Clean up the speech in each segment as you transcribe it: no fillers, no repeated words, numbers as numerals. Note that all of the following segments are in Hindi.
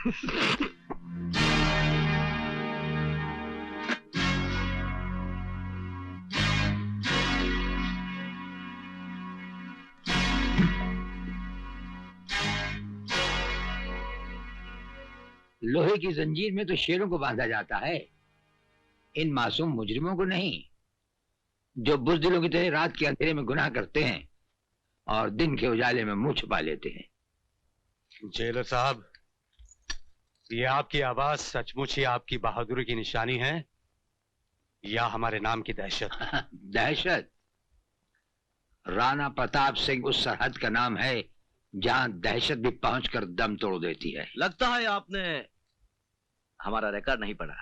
लोहे की जंजीर में तो शेरों को बांधा जाता है, इन मासूम मुजरिमों को नहीं, जो बुज़दिलों की तरह रात के अंधेरे में गुनाह करते हैं और दिन के उजाले में मुंह छुपा लेते हैं। जेलर साहब, ये आपकी आवाज सचमुच ही आपकी बहादुरी की निशानी है या हमारे नाम की दहशत? दहशत? राणा प्रताप सिंह उस सरहद का नाम है जहां दहशत भी पहुंचकर दम तोड़ देती है। लगता है आपने हमारा रिकॉर्ड नहीं पढ़ा।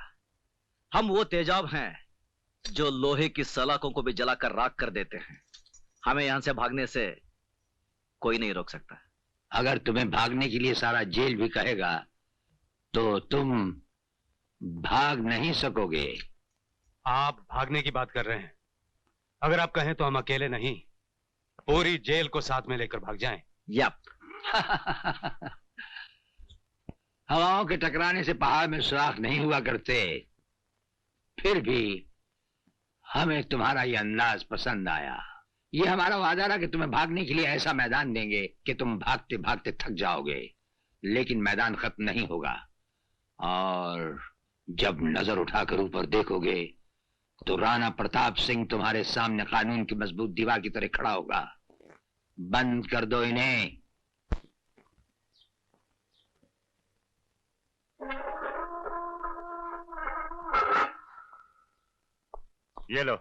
हम वो तेजाब हैं जो लोहे की सलाखों को भी जलाकर राख कर देते हैं। हमें यहां से भागने से कोई नहीं रोक सकता। अगर तुम्हें भागने के लिए सारा जेल भी कहेगा तो तुम भाग नहीं सकोगे। आप भागने की बात कर रहे हैं? अगर आप कहें तो हम अकेले नहीं, पूरी जेल को साथ में लेकर भाग जाएं। यप। हवाओं के टकराने से पहाड़ में सुराख नहीं हुआ करते, फिर भी हमें तुम्हारा ये अंदाज पसंद आया। ये हमारा वादा रहा कि तुम्हें भागने के लिए ऐसा मैदान देंगे कि तुम भागते भागते थक जाओगे, लेकिन मैदान खत्म नहीं होगा। और जब नजर उठाकर ऊपर देखोगे तो राणा प्रताप सिंह तुम्हारे सामने कानून की मजबूत दीवार की तरह खड़ा होगा। बंद कर दो इन्हें। ये लो।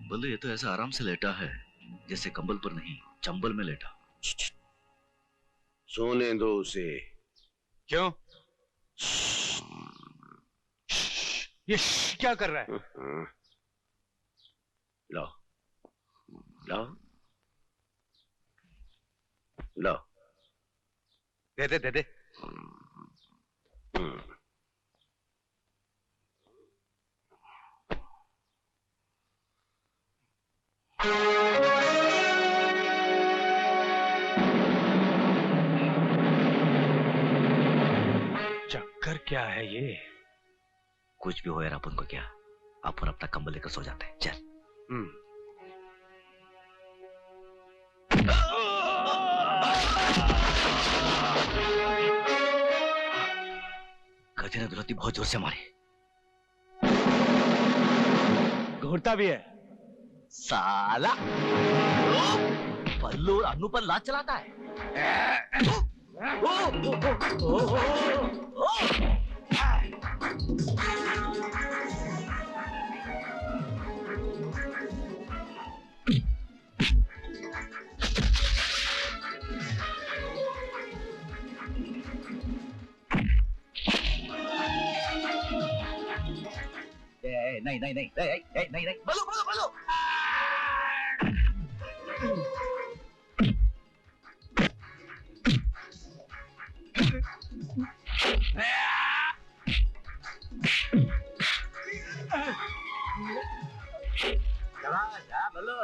बोले ये तो ऐसा आराम से लेटा है जैसे कंबल पर नहीं, चंबल में लेटा। सोने दो उसे। क्यों? ये क्या कर रहा है? लो लो लो। दे दे दे दे। चक्कर क्या है ये? कुछ भी हो यार, अपन को क्या, अपन अपना कंबल लेकर सो जाते हैं। चल। गधे ने दुलती बहुत जोर से मारी। घूरता भी है साला। पल्लू और अन्नू पर लात चलाता है। नहीं नहीं नहीं नहीं नहीं नहीं, बल्लू बल्लू बल्लू। चला जा बल्लू।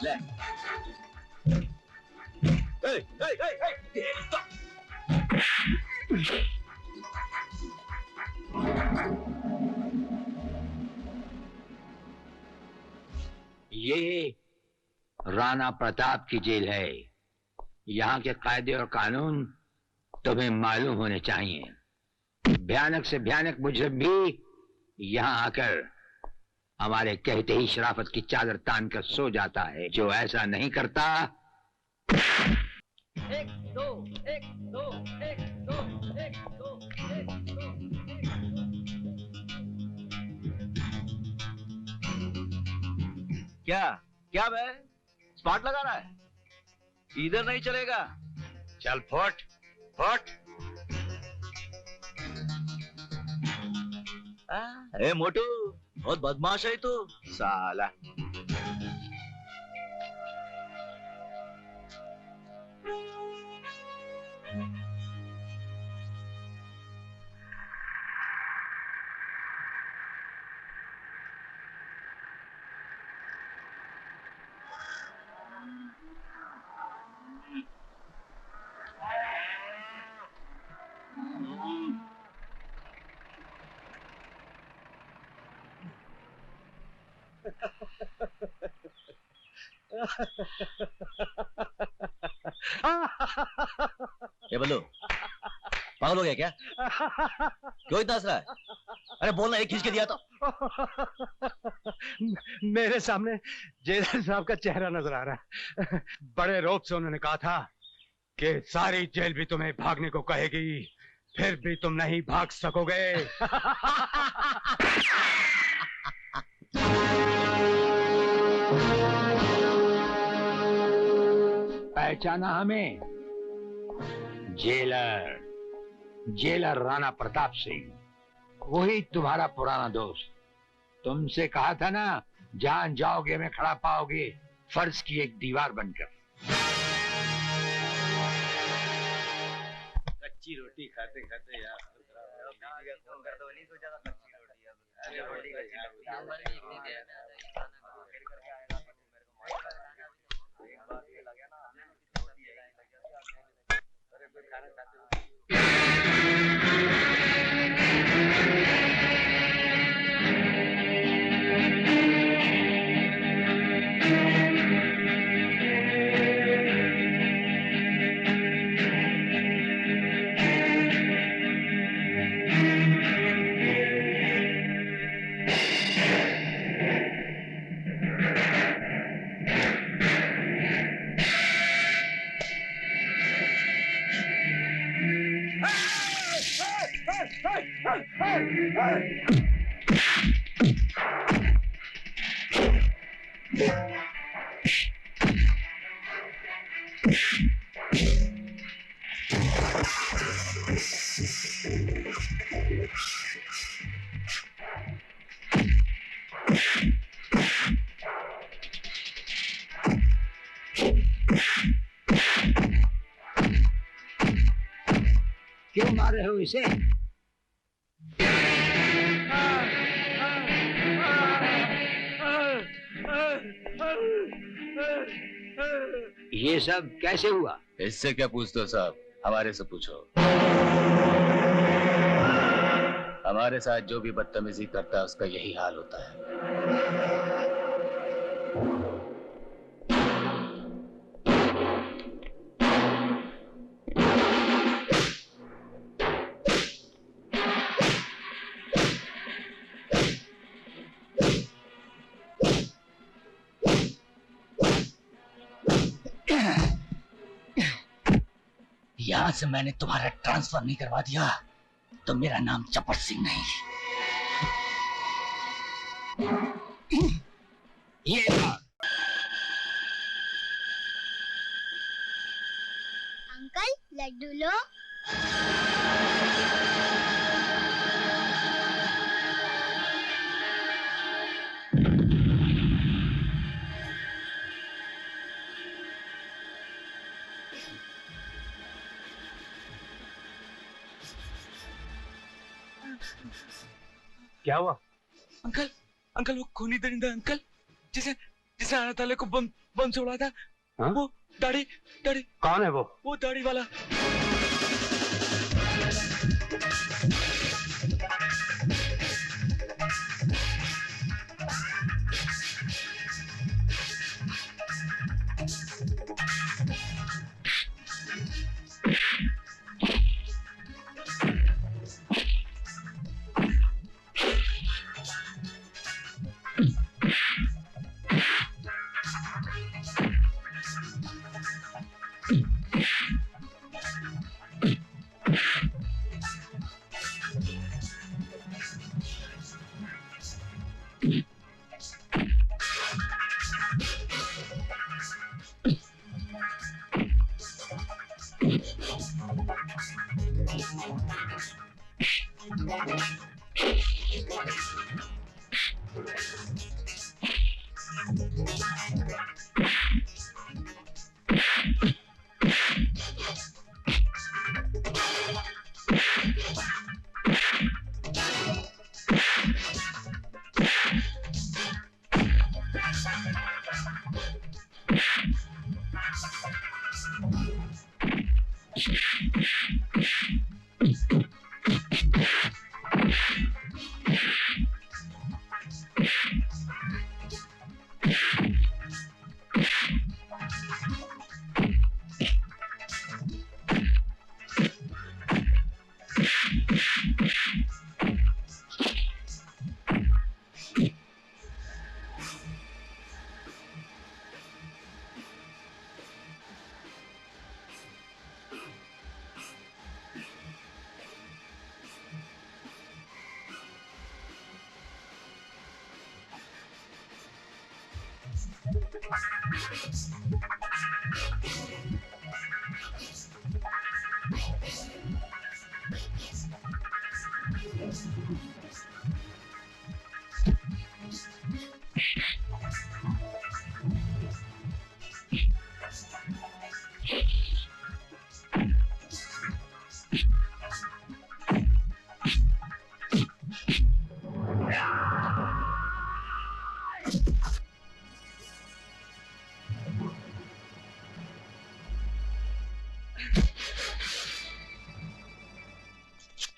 ले। ये राणा प्रताप की जेल है। यहाँ के कायदे और कानून तुम्हें मालूम होने चाहिए। भयानक से भयानक मुजरिम भी यहाँ आकर हमारे कहते ही शराफत की चादर तान कर सो जाता है। जो ऐसा नहीं करता एक दो एक दो एक दो एक दो एक दो क्या क्या बे स्पॉट लगा रहा है? इधर नहीं चलेगा। चल फुट फुट। ए मोटू बहुत बदमाश है तू साला। ये बल्लू पागल हो गया क्या? क्यों इतना हंस रहा है? अरे बोलना, एक खींच के दिया तो। मेरे सामने जेलर साहब का चेहरा नजर आ रहा है। बड़े रोब से उन्होंने कहा था कि सारी जेल भी तुम्हें भागने को कहेगी, फिर भी तुम नहीं भाग सकोगे। पहचाना हमें? जेलर जेलर राणा प्रताप सिंह, वही तुम्हारा पुराना दोस्त। तुमसे कहा था ना, जान जाओगे में खड़ा पाओगे फर्ज की एक दीवार बनकर। कच्ची रोटी खाते खाते यार फोन कर दो, नहीं सोचा था कच्ची रोटी क्यों मार रहे हो इसे? ये सब कैसे हुआ? इससे क्या पूछते हो साहब, हमारे से पूछो। हमारे साथ जो भी बदतमीजी करता है उसका यही हाल होता है। यहां से मैंने तुम्हारा ट्रांसफर नहीं करवा दिया तो मेरा नाम चपट सिंह नहीं। ये अंकल लड्डू लो। क्या हुआ? अंकल अंकल वो खूनी दरिंदा अंकल जिसे जिसे आना ताले को बम से उड़ा था। हाँ? वो दाढ़ी दाढ़ी कौन है वो दाढ़ी वाला।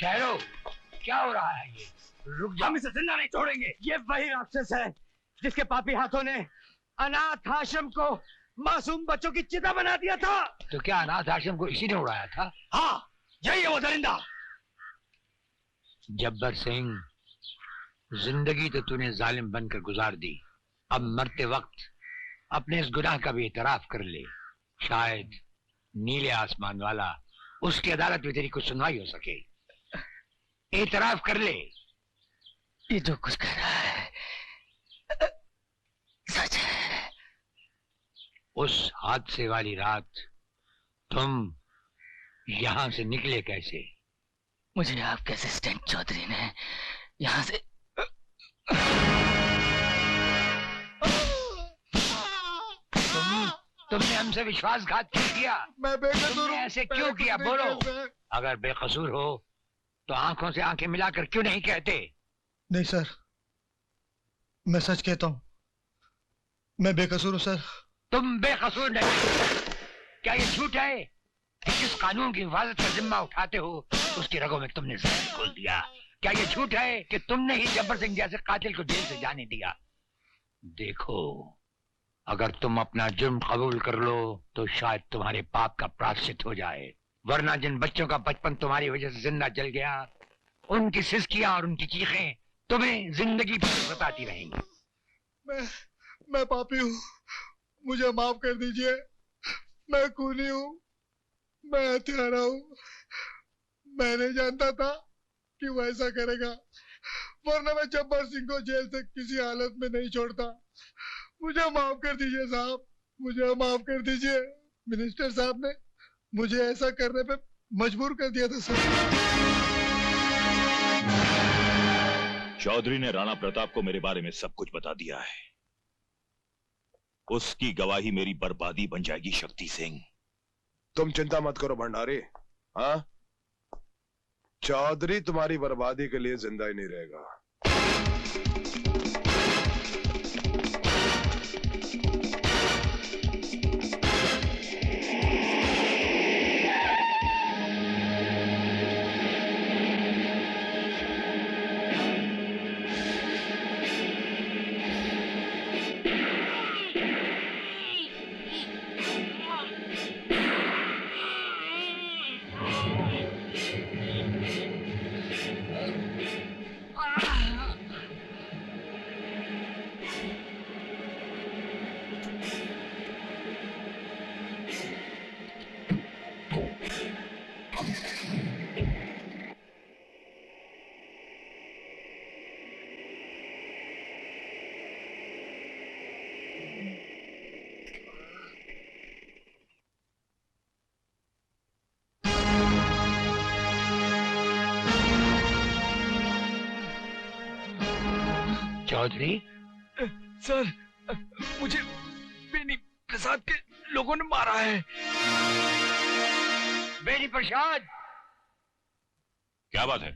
ठहरो, क्या हो रहा है ये? रुक जाओ। हम इसे जिंदा नहीं छोड़ेंगे। ये वही राक्षस है जिसके पापी हाथों ने अनाथ आश्रम को मासूम बच्चों की चिता बना दिया था। तो क्या अनाथ आश्रम को इसी ने उड़ाया था? हाँ, यही है वो दरिंदा। जब्बर सिंह, जिंदगी तो तूने जालिम बनकर गुजार दी, अब मरते वक्त अपने इस गुनाह का भी इतराफ कर ले। शायद नीले आसमान वाला उसकी अदालत में तेरी कुछ सुनवाई हो सके। इतराफ कर ले। ये जो कुछ कह रहा है सच है। उस हादसे वाली रात तुम यहां से निकले कैसे? मुझे आपके असिस्टेंट चौधरी ने यहां से तुमने हमसे विश्वासघात क्यों किया? मैं बेकसूर तुमने हूं। ऐसे क्यों किया? बोलो। अगर बेकसूर हो तो आंखों से आंखें मिलाकर क्यों नहीं कहते? नहीं सर, मैं सच कहता हूँ, मैं बेकसूर हूँ सर। तुम बेकसूर नहीं। क्या ये झूठ है कि जिस कानून की हिफाजत का जिम्मा उठाते हो उसकी रगों में तुमने जहर घोल दिया? क्या ये झूठ है कि तुमने ही जब्बर सिंह जैसे कातिल को जेल से जाने दिया? देखो, अगर तुम अपना जुर्म कबूल कर लो तो शायद तुम्हारे पाप का प्रायश्चित हो जाए, वरना जिन बच्चों का बचपन तुम्हारी वजह से जिंदा जल गया, उनकी सिसकियां और उनकी चीखें तुम्हें जिंदगी भर सताती रहेंगी। मैं पापी हूँ, मुझे माफ कर दीजिए। मैं खूनी हूँ, मैं हत्यारा हूँ। मैं नहीं जानता था कि वो ऐसा करेगा, वरना मैं जब्बर सिंह को जेल से किसी हालत में नहीं छोड़ता। मुझे माफ कर दीजिए साहब, मुझे माफ कर दीजिए। मिनिस्टर साहब ने मुझे ऐसा करने पे मजबूर कर दिया था सर। चौधरी ने राणा प्रताप को मेरे बारे में सब कुछ बता दिया है। उसकी गवाही मेरी बर्बादी बन जाएगी शक्ति सिंह। तुम चिंता मत करो भंडारी। हाँ, चौधरी तुम्हारी बर्बादी के लिए जिंदा ही नहीं रहेगा। चौधरी, सर, मुझे बेनी प्रसाद के लोगों ने मारा है। बेनी प्रसाद? क्या बात है?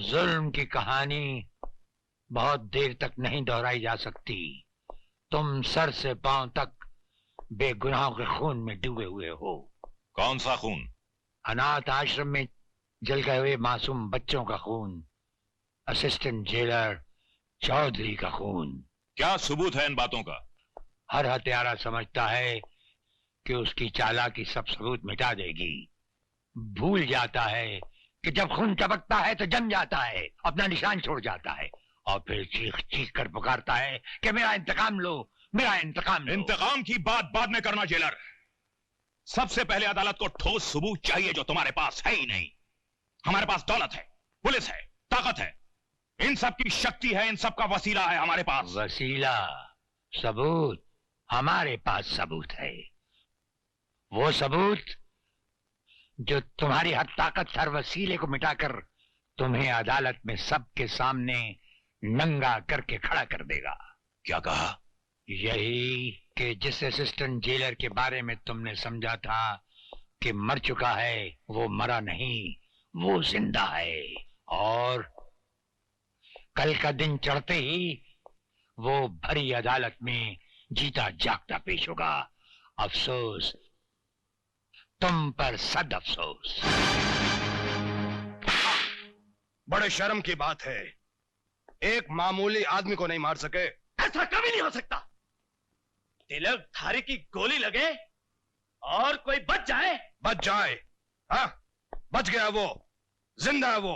जुल्म की कहानी बहुत देर तक नहीं दोहराई जा सकती। तुम सर से पांव तक बेगुनाहों के खून में डूबे हुए हो। कौन सा खून? अनाथ आश्रम में जल गए हुए मासूम बच्चों का खून, असिस्टेंट जेलर चौधरी का खून। क्या सबूत है इन बातों का? हर हत्यारा समझता है कि उसकी चालाकी सब सबूत मिटा देगी। भूल जाता है कि जब खून टपकता है तो जम जाता है, अपना निशान छोड़ जाता है और फिर चीख चीख कर पुकारता है कि मेरा इंतकाम लो, मेरा इंतकाम लो। इंतकाम की बात बाद में करना जेलर। सबसे पहले अदालत को ठोस सबूत चाहिए, जो तुम्हारे पास है ही नहीं। हमारे पास दौलत है, पुलिस है, ताकत है, इन सब की शक्ति है, इन सब का वसीला है हमारे पास। वसीला, सबूत? हमारे पास सबूत है। वो सबूत जो तुम्हारी हर ताकत, हर वसीले को मिटाकर तुम्हें अदालत में सबके सामने नंगा करके खड़ा कर देगा। क्या कहा? यही कि जिस असिस्टेंट जेलर के बारे में तुमने समझा था कि मर चुका है, वो मरा नहीं, वो जिंदा है। और कल का दिन चढ़ते ही वो भरी अदालत में जीता जागता पेश होगा। अफसोस तुम पर, सद अफसोस। बड़े शर्म की बात है, एक मामूली आदमी को नहीं मार सके। ऐसा कभी नहीं हो सकता। तिलक धारी की गोली लगे और कोई बच जाए? बच जाए? हाँ, बच गया वो, जिंदा है वो।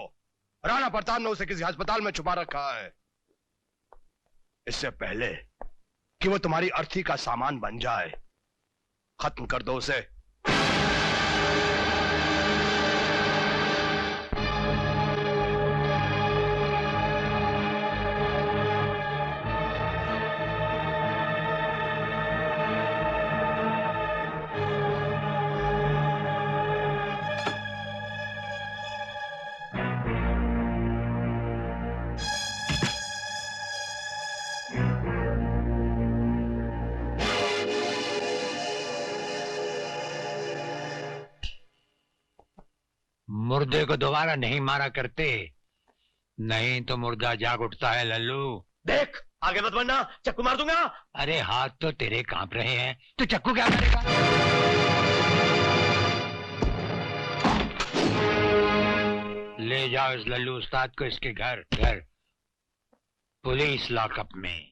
राणा प्रताप ने उसे किसी अस्पताल में छुपा रखा है। इससे पहले कि वो तुम्हारी अर्थी का सामान बन जाए, खत्म कर दो उसे। मुर्दे को दोबारा नहीं मारा करते, नहीं तो मुर्दा जाग उठता है लल्लू। देख, आगे मत बढ़ना, चक्कू मार दूंगा। अरे हाथ तो तेरे कांप रहे हैं, तो चक्कू क्या करेगा? ले जाओ इस लल्लू उस्ताद को इसके घर पुलिस लॉकअप में।